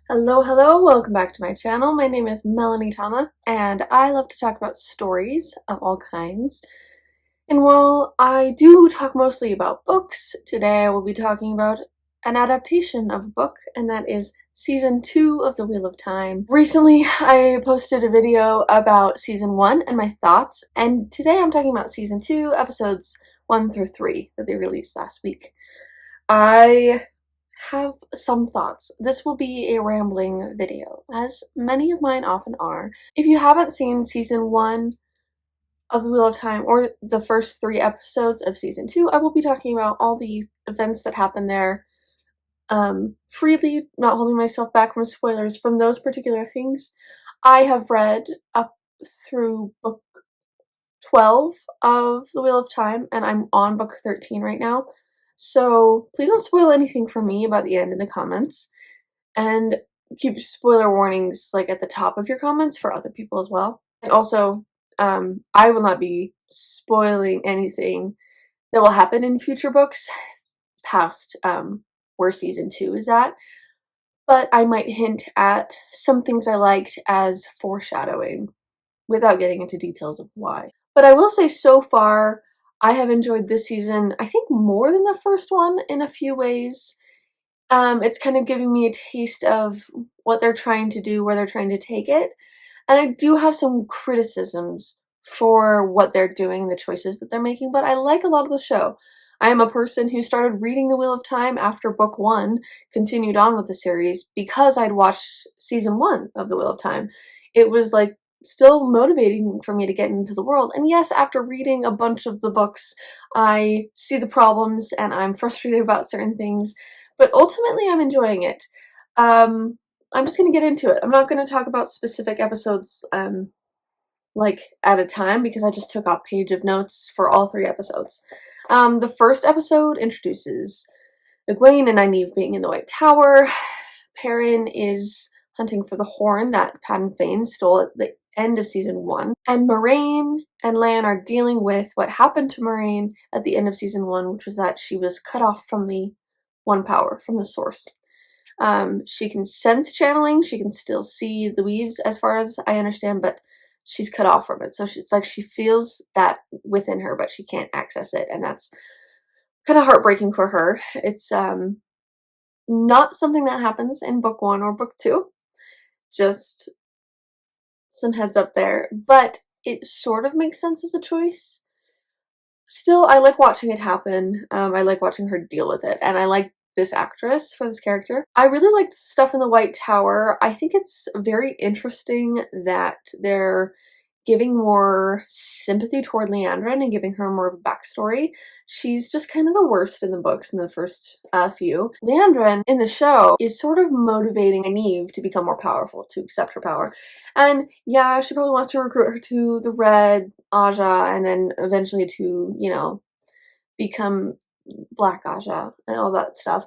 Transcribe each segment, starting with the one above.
Hello, welcome back to my channel. My name is Melanie Tana, and I love to talk about stories of all kinds. And while I do talk mostly about books, today I will be talking about an adaptation of a book, and that is Season 2 of The Wheel of Time. Recently, I posted a video about Season 1 and my thoughts, and today I'm talking about Season 2, episodes 1 through 3 that they released last week. I have some thoughts. This will be a rambling video, as many of mine often are. If you haven't seen season 1 of The Wheel of Time or the first 3 episodes of season 2, I will be talking about all the events that happen there freely, not holding myself back from spoilers from those particular things. I have read up through book 12 of The Wheel of Time, and I'm on book 13 right now. So please don't spoil anything for me about the end in the comments, and keep spoiler warnings like at the top of your comments for other people as well. And also, I will not be spoiling anything that will happen in future books past where season 2 is at, but I might hint at some things I liked as foreshadowing without getting into details of why. But I will say so far, I have enjoyed this season, I think more than the first one in a few ways. It's kind of giving me a taste of what they're trying to do, where they're trying to take it. And I do have some criticisms for what they're doing and the choices that they're making, but I like a lot of the show. I am a person who started reading The Wheel of Time after book 1, continued on with the series, because I'd watched season 1 of The Wheel of Time. It was like still motivating for me to get into the world. And yes, after reading a bunch of the books, I see the problems and I'm frustrated about certain things, but ultimately I'm enjoying it. I'm just gonna get into it. I'm not gonna talk about specific episodes like at a time, because I just took a page of notes for all 3 episodes. The first episode introduces Egwene and Nynaeve being in the White Tower. Perrin is hunting for the horn that Padan Fain stole at the end of season 1. And Moiraine and Lan are dealing with what happened to Moiraine at the end of season 1, which was that she was cut off from the One Power, from the source. She can sense channeling, she can still see the weaves as far as I understand, but she's cut off from it. So it's like she feels that within her, but she can't access it, and that's kind of heartbreaking for her. It's not something that happens in book 1 or book 2. Just some heads up there, but it sort of makes sense as a choice. Still, I like watching it happen. I like watching her deal with it, and I like this actress for this character. I really like stuff in the White Tower. I think it's very interesting that they're giving more sympathy toward Liandrin and giving her more of a backstory. She's just kind of the worst in the books in the first few. Liandrin in the show is sort of motivating Nynaeve to become more powerful, to accept her power. And yeah, she probably wants to recruit her to the Red Aja, and then eventually to, you know, become Black Aja and all that stuff.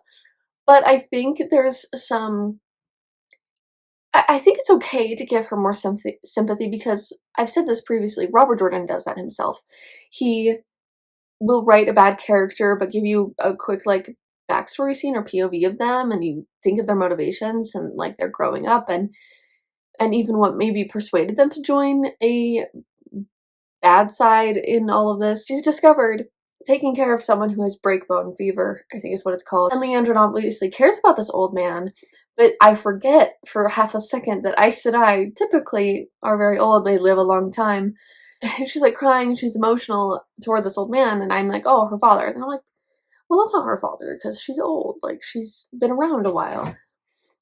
But I think there's some... I think it's okay to give her more sympathy, because I've said this previously, Robert Jordan does that himself. He will write a bad character but give you a quick like backstory scene or POV of them, and you think of their motivations and like they're growing up, and even what maybe persuaded them to join a bad side in all of this. She's discovered taking care of someone who has breakbone fever, I think is what it's called. And Liandrin obviously cares about this old man, but I forget for half a second that Aes Sedai typically are very old, they live a long time. And she's like crying, she's emotional toward this old man, and I'm like, oh, her father. And I'm like, well, that's not her father, because she's old, like she's been around a while.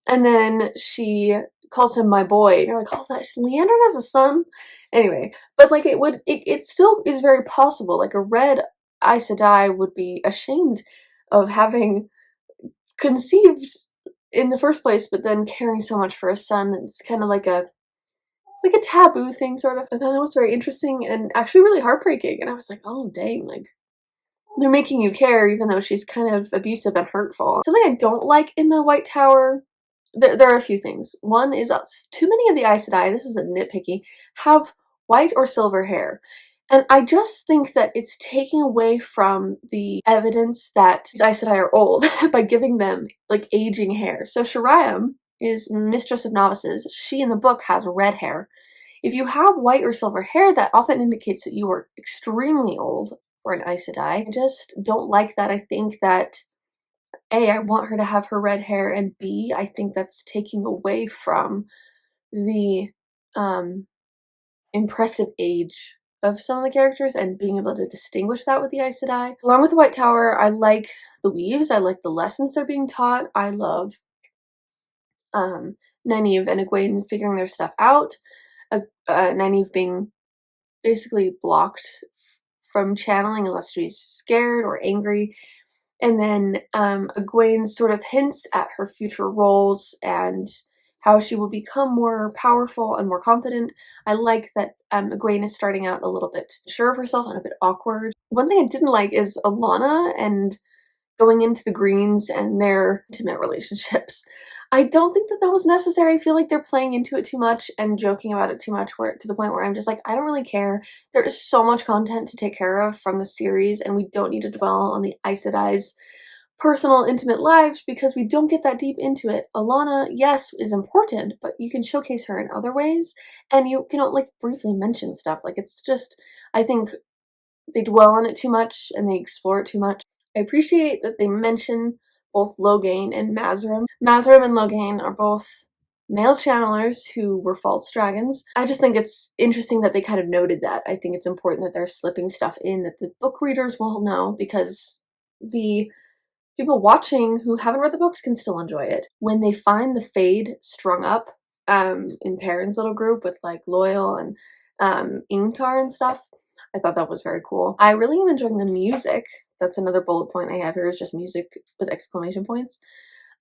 And then she calls him my boy, and you're like, oh, that Liandrin has a son? Anyway, but like it still is very possible. Like a red Aes Sedai would be ashamed of having conceived in the first place, but then caring so much for a son. It's kind of like a taboo thing, sort of. And that was very interesting and actually really heartbreaking. And I was like, oh dang, like they're making you care even though she's kind of abusive and hurtful. Something I don't like in the White Tower, there are a few things. One is that too many of the Aes Sedai, this is a nitpicky, have white or silver hair. And I just think that it's taking away from the evidence that Aes Sedai are old by giving them like aging hair. So Shariam is Mistress of Novices. She in the book has red hair. If you have white or silver hair, that often indicates that you are extremely old for an Aes Sedai. I just don't like that. I think that A, I want her to have her red hair, and B, I think that's taking away from the impressive age of some of the characters and being able to distinguish that with the Aes Sedai. Along with the White Tower, I like the weaves. I like the lessons they're being taught. I love Nynaeve and Egwene figuring their stuff out. Nynaeve being basically blocked from channeling unless she's scared or angry. And then Egwene sort of hints at her future roles and how she will become more powerful and more confident. I like that Egwene is starting out a little bit sure of herself and a bit awkward. One thing I didn't like is Alana and going into the Greens and their intimate relationships. I don't think that that was necessary. I feel like they're playing into it too much and joking about it too much to the point where I'm just like, I don't really care. There is so much content to take care of from the series, and we don't need to dwell on the Aes Sedai's personal, intimate lives because we don't get that deep into it. Alana, yes, is important, but you can showcase her in other ways, and you can like briefly mention stuff. Like, it's just, I think they dwell on it too much and they explore it too much. I appreciate that they mention both Logain and Mazrim. Mazrim and Logain are both male channelers who were false dragons. I just think it's interesting that they kind of noted that. I think it's important that they're slipping stuff in that the book readers will know, because the people watching who haven't read the books can still enjoy it. When they find the Fade strung up in Perrin's little group with like Loyal and Ingtar and stuff, I thought that was very cool. I really am enjoying the music. That's another bullet point I have here, is just music with exclamation points.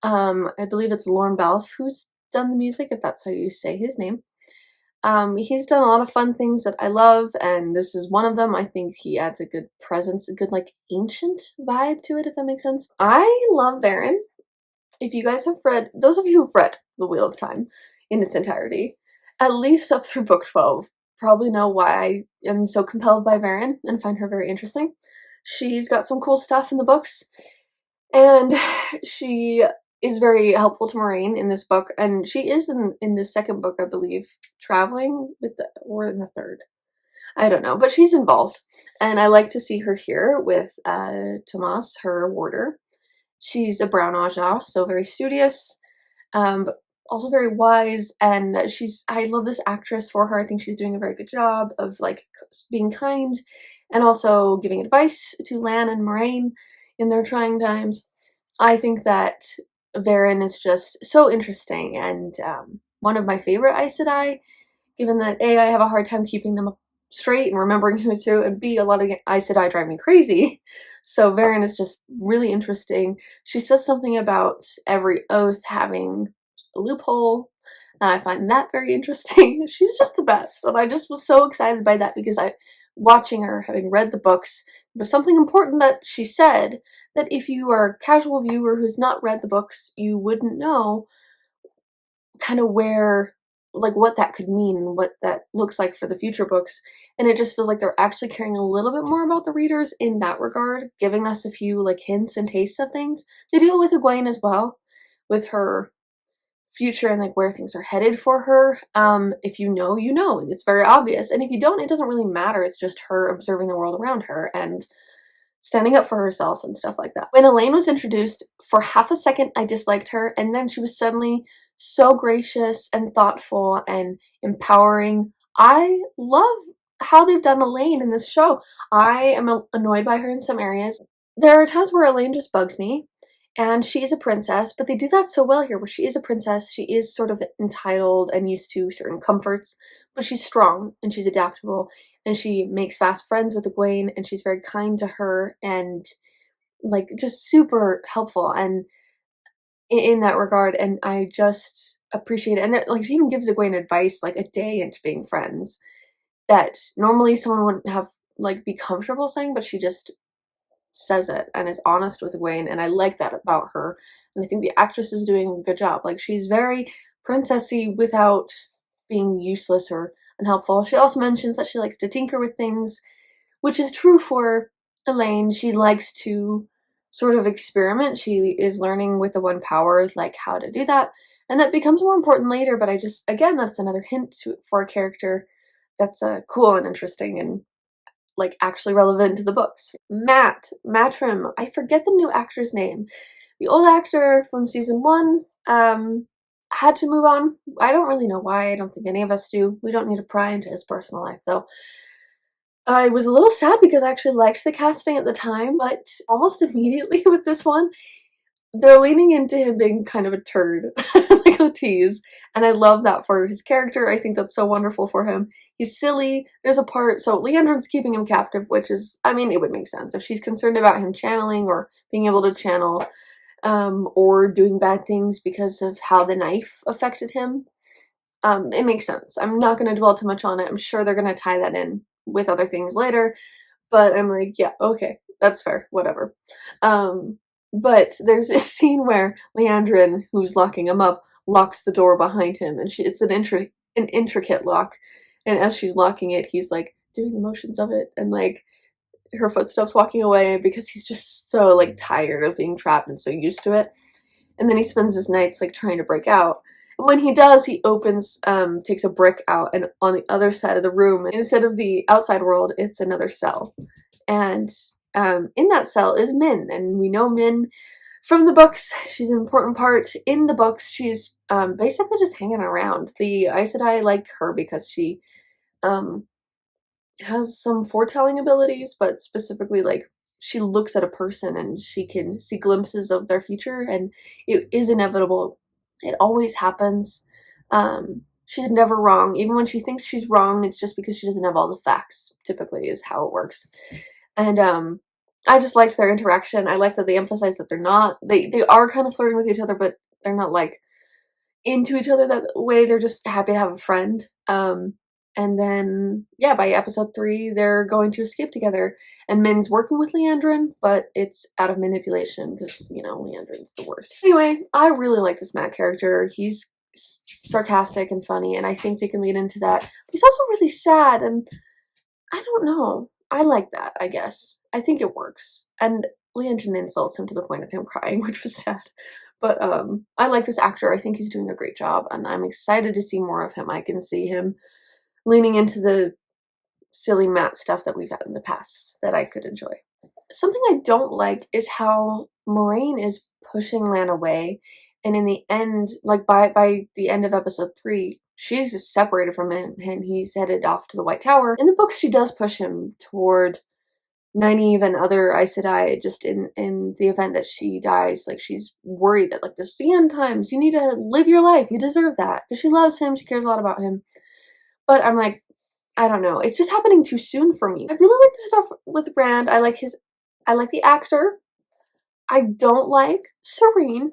I believe it's Lorne Balfe who's done the music, if that's how you say his name. He's done a lot of fun things that I love, and this is one of them. I think he adds a good presence, a good like ancient vibe to it, if that makes sense. I love Verin. If you guys have read, those of you who've read The Wheel of Time in its entirety, at least up through book 12, probably know why I am so compelled by Verin and find her very interesting. She's got some cool stuff in the books, and she is very helpful to Moiraine in this book, and she is in the second book, I believe, traveling with or in the third. I don't know, but she's involved, and I like to see her here with Tomas, her warder. She's a brown Ajah, so very studious, but also very wise, and I love this actress for her. I think she's doing a very good job of like being kind and also giving advice to Lan and Moiraine in their trying times. I think that Verin is just so interesting and one of my favorite Aes Sedai, given that A, I have a hard time keeping them straight and remembering who's who, and B, a lot of Aes Sedai drive me crazy. So Verin is just really interesting. She says something about every oath having a loophole, and I find that very interesting. She's just the best, and I just was so excited by that because watching her, having read the books, there was something important that she said that if you are a casual viewer who's not read the books, you wouldn't know kind of where, like what that could mean and what that looks like for the future books. And it just feels like they're actually caring a little bit more about the readers in that regard, giving us a few like hints and tastes of things. They deal with Egwene as well, with her future and like where things are headed for her. If you know, you know, and it's very obvious. And if you don't, it doesn't really matter. It's just her observing the world around her and standing up for herself and stuff like that. When Elain was introduced, for half a second I disliked her, and then she was suddenly so gracious and thoughtful and empowering. I love how they've done Elain in this show. I am annoyed by her in some areas. There are times where Elain just bugs me, and she is a princess, but they do that so well here, where she is a princess, she is sort of entitled and used to certain comforts, but she's strong and she's adaptable, and she makes fast friends with Egwene, and she's very kind to her, and like just super helpful and in that regard, and I just appreciate it. And like she even gives Egwene advice like a day into being friends that normally someone wouldn't have like be comfortable saying, but she just says it and is honest with Egwene, and I like that about her. And I think the actress is doing a good job. Like, she's very princessy without being useless or unhelpful. She also mentions that she likes to tinker with things, which is true for Elain. She likes to sort of experiment. She is learning with the One Power, like, how to do that. And that becomes more important later, but again, that's another hint for a character that's cool and interesting and like actually relevant to the books. Matrim, I forget the new actor's name. The old actor from season 1 had to move on. I don't really know why. I don't think any of us do. We don't need to pry into his personal life though. I was a little sad because I actually liked the casting at the time, but almost immediately with this one, they're leaning into him being kind of a turd, like a tease, and I love that for his character. I think that's so wonderful for him. He's silly. There's a part, so Liandrin's keeping him captive, which is, I mean, it would make sense. If she's concerned about him channeling or being able to channel, or doing bad things because of how the knife affected him, it makes sense. I'm not going to dwell too much on it. I'm sure they're going to tie that in with other things later, but I'm like, yeah, okay, that's fair, whatever. But there's this scene where Liandrin, who's locking him up, locks the door behind him, and it's an intricate lock, and as she's locking it, he's like doing the motions of it, and like her footsteps walking away because he's just so like tired of being trapped and so used to it. And then he spends his nights like trying to break out. And when he does, he opens, takes a brick out, and on the other side of the room, instead of the outside world, it's another cell. And in that cell is Min, and we know Min from the books. She's an important part in the books. She's basically just hanging around. The Aes Sedai like her because she has some foretelling abilities, but specifically like she looks at a person and she can see glimpses of their future, and it is inevitable. It always happens. She's never wrong. Even when she thinks she's wrong, it's just because she doesn't have all the facts, typically is how it works. And I just liked their interaction. I like that they emphasize that they are kind of flirting with each other, but they're not like into each other that way. They're just happy to have a friend. And then, yeah, by episode 3, they're going to escape together. And Min's working with Liandrin, but it's out of manipulation because, you know, Liandrin's the worst. Anyway, I really like this Mat character. He's sarcastic and funny, and I think they can lead into that. But he's also really sad, and I don't know. I like that, I guess. I think it works. And Liandrin insults him to the point of him crying, which was sad. But I like this actor. I think he's doing a great job, and I'm excited to see more of him. I can see him leaning into the silly Mat stuff that we've had in the past that I could enjoy. Something I don't like is how Moiraine is pushing Lan away, and in the end, like by the end of episode 3, she's just separated from him and he's headed off to the White Tower. In the books, she does push him toward Nynaeve and other Aes Sedai just in the event that she dies. Like, she's worried that, like, this is the end times. You need to live your life. You deserve that. Because she loves him. She cares a lot about him. But I'm like, I don't know. It's just happening too soon for me. I really like the stuff with Rand. I like the actor. I don't like Sarene.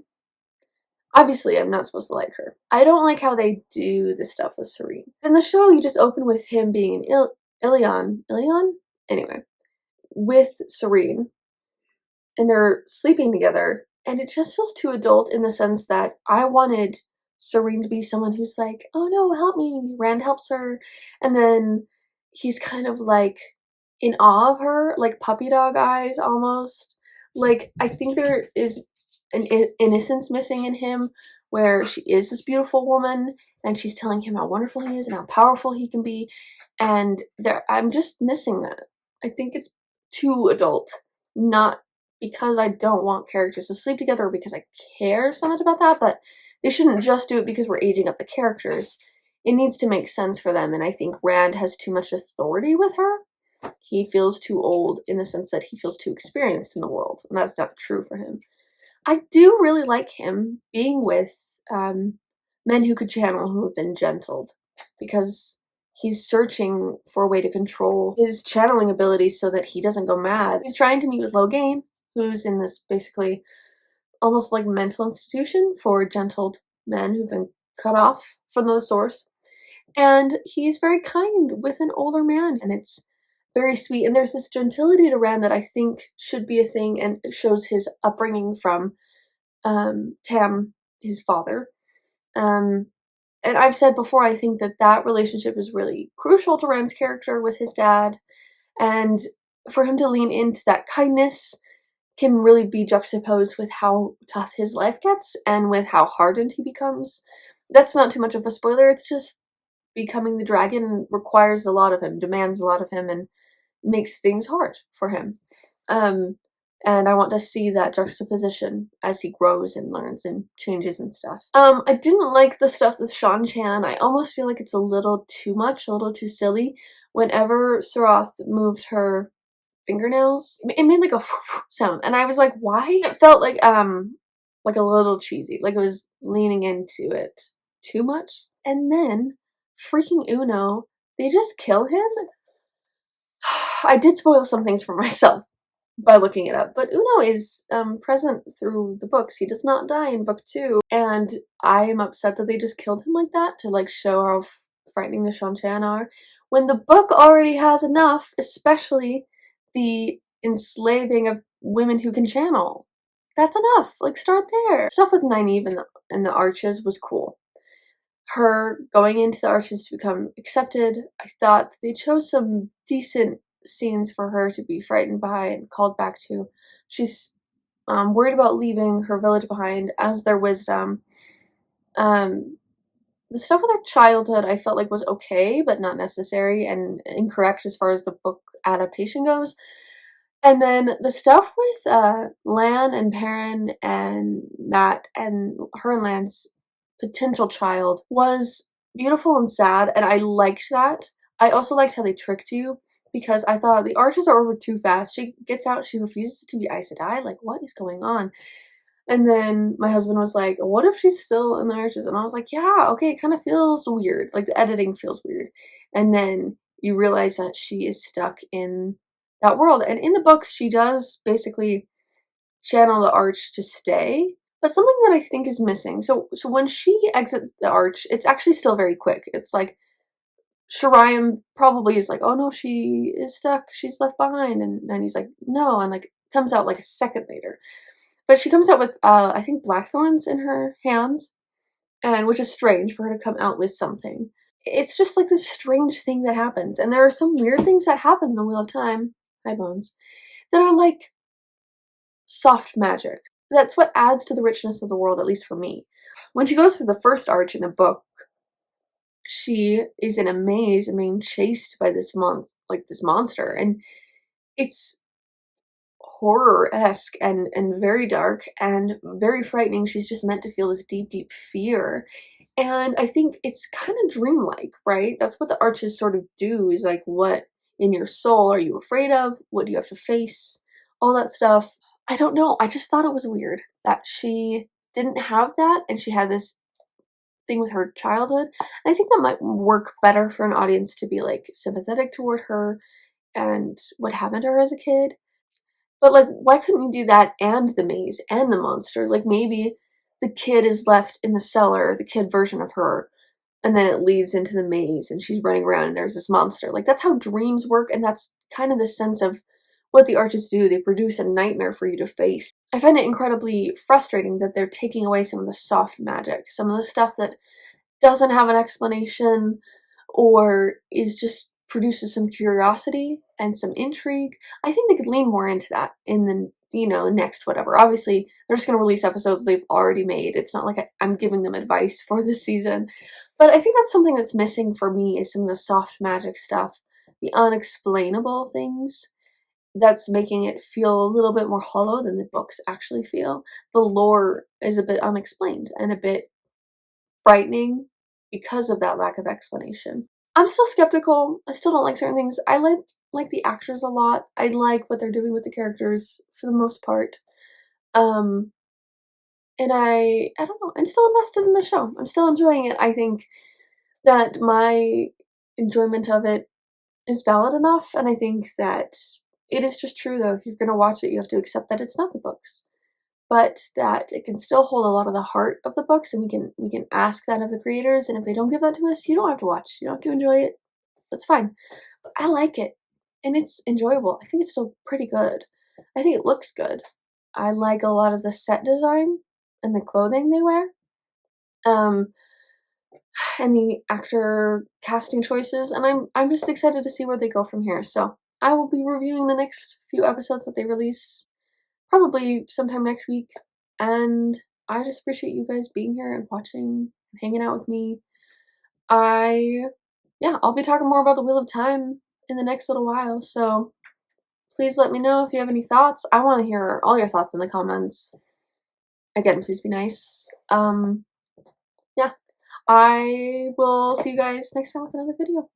Obviously, I'm not supposed to like her. I don't like how they do the stuff with Sarene. In the show, you just open with him being an Illian? Anyway, with Sarene. And they're sleeping together. And it just feels too adult in the sense that I wanted Sarene to be someone who's like, oh no, help me. Rand helps her. And then he's kind of like in awe of her, like puppy dog eyes almost. Like, I think there is an innocence missing in him where she is this beautiful woman and she's telling him how wonderful he is and how powerful he can be. And I'm just missing that. I think it's too adult. Not because I don't want characters to sleep together or because I care so much about that, but they shouldn't just do it because we're aging up the characters. It needs to make sense for them, and I think Rand has too much authority with her. He feels too old in the sense that he feels too experienced in the world, and that's not true for him. I do really like him being with men who could channel who have been gentled, because he's searching for a way to control his channeling abilities so that he doesn't go mad. He's trying to meet with Logain, who's in this basically almost like mental institution for gentled men who've been cut off from the source. And he's very kind with an older man, and it's very sweet. And there's this gentility to Rand that I think should be a thing and shows his upbringing from Tam, his father. And I've said before, I think that relationship is really crucial to Rand's character with his dad. And for him to lean into that kindness can really be juxtaposed with how tough his life gets and with how hardened he becomes. That's not too much of a spoiler, it's just becoming the dragon requires a lot of him, demands a lot of him, and makes things hard for him. Um, and I want to see that juxtaposition as he grows and learns and changes and stuff. I didn't like the stuff with Seanchan. I almost feel like it's a little too much, a little too silly. Whenever Sarath moved her fingernails, it made like a sound, and I was like, why? It felt like a little cheesy, like it was leaning into it too much. And then freaking Uno, they just kill him. I did spoil some things for myself by looking it up, but Uno is present through the books. He does not die in book 2, and I am upset that they just killed him like that to like show how frightening the Seanchan are, when the book already has enough, especially the enslaving of women who can channel. That's enough. Like, start there. Stuff with Nynaeve and the Arches was cool. Her going into the Arches to become accepted, I thought they chose some decent scenes for her to be frightened by and called back to. She's worried about leaving her village behind as their wisdom. The stuff with her childhood I felt like was okay, but not necessary and incorrect as far as the book adaptation goes. And then the stuff with Lan and Perrin and Mat and her and Lan's potential child was beautiful and sad, and I liked that. I also liked how they tricked you, because I thought the arches are over too fast. She gets out, she refuses to be Aes Sedai. Like, what is going on? And then my husband was like, what if she's still in the arches? And I was like, yeah, okay, it kind of feels weird. Like, the editing feels weird. And then you realize that she is stuck in that world. And in the books, she does basically channel the arch to stay. But something that I think is missing. So when she exits the arch, it's actually still very quick. It's like Shirayim probably is like, oh no, she is stuck. She's left behind. And then he's like, no. And like comes out like a second later. But she comes out with, I think, blackthorns in her hands, and which is strange for her to come out with something. It's just like this strange thing that happens. And there are some weird things that happen in the Wheel of Time, hi Bones, that are like soft magic. That's what adds to the richness of the world, at least for me. When she goes to the first arch in the book, she is in a maze and being chased by this monster, and it's horror-esque and very dark and very frightening. She's just meant to feel this deep fear, and I think it's kind of dreamlike, right? That's what the arches sort of do, is like, what in your soul are you afraid of? What do you have to face? All that stuff. I don't know, I just thought it was weird that she didn't have that, and she had this thing with her childhood. And I think that might work better for an audience to be like sympathetic toward her and what happened to her as a kid. But like, why couldn't you do that and the maze and the monster? Like, maybe the kid is left in the cellar, the kid version of her, and then it leads into the maze and she's running around and there's this monster. Like, that's how dreams work, and that's kind of the sense of what the arches do. They produce a nightmare for you to face. I find it incredibly frustrating that they're taking away some of the soft magic, some of the stuff that doesn't have an explanation or is just produces some curiosity and some intrigue. I think they could lean more into that in the next whatever. Obviously, they're just going to release episodes they've already made. It's not like I'm giving them advice for this season. But I think that's something that's missing for me, is some of the soft magic stuff, the unexplainable things that's making it feel a little bit more hollow than the books actually feel. The lore is a bit unexplained and a bit frightening because of that lack of explanation. I'm still skeptical. I still don't like certain things. I like the actors a lot. I like what they're doing with the characters for the most part. And I don't know. I'm still invested in the show. I'm still enjoying it. I think that my enjoyment of it is valid enough, and I think that it is just true, though. If you're going to watch it, you have to accept that it's not the books, but that it can still hold a lot of the heart of the books, and we can ask that of the creators, and if they don't give that to us, you don't have to watch. You don't have to enjoy it. That's fine. But I like it, and it's enjoyable. I think it's still pretty good. I think it looks good. I like a lot of the set design and the clothing they wear. And the actor casting choices, and I'm just excited to see where they go from here. So I will be reviewing the next few episodes that they release probably sometime next week. And I just appreciate you guys being here and watching and hanging out with me. Yeah, I'll be talking more about the Wheel of Time in the next little while, so please let me know if you have any thoughts. I want to hear all your thoughts in the comments. Again, please be nice. Yeah, I will see you guys next time with another video.